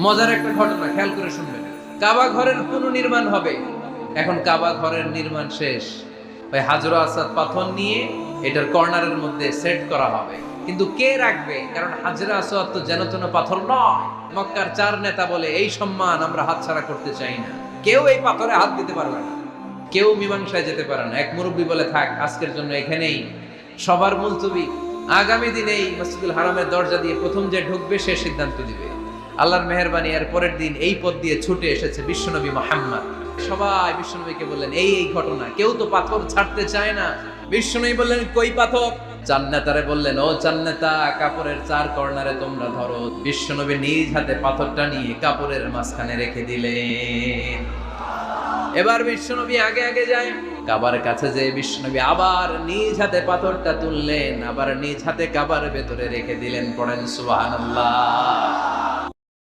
মজার একটা ঘটনা খেয়াল করে শুনবেন। কাবা ঘরের পুনর্নির্মাণ হবে। এখন কাবা ঘরের নির্মাণ শেষ, ওই হাজর আসাদ পাথর নিয়ে এটার কর্নারের মধ্যে সেট করা হবে। কিন্তু কে রাখবে? কারণ হাজরা আসওয়াদ তো যেন তেন পাথর নয়। মক্কার 4 নেতা বলে এই সম্মান আমরা হাতছাড়া করতে চাই না, কেউ এই পাথরে হাত দিতে পারবে না, কেউ মীমাংসায় যেতে পারে না। এক মুরব্বী বলে, থাক আজকের জন্য এখানেই সবার মুলতবি, আগামী দিনে এই মসজিদুল হারামের দরজা দিয়ে প্রথম যে ঢুকবে সে সিদ্ধান্ত দিবে। আল্লাহর মেহেরবানি, এর পরের দিন এই পথ দিয়ে ছুটে এসেছে বিশ্বনবী মুহাম্মদ। সবাই বিশ্বনবীকে বললেন এই ঘটনা, কেউ তো পাথর ছাড়তে চায় না। বিশ্বনবী বললেন কই পাথর? জান্নাতারে বললেন, ও জান্নাতা, কাপড়ের 4 কর্নারে তোমরা ধরো। বিশ্বনবী নিজ হাতে পাথরটা নিয়ে কাপড়ের মাঝখানে রেখে দিলেন। এবার বিশ্বনবী আগে আগে যায়, কাবার কাছে যে বিশ্বনবী আবার নিজ হাতে পাথরটা তুললেন, আবার নিজ হাতে কাবার ভেতরে রেখে দিলেন। পড়েন সুবহানাল্লাহ।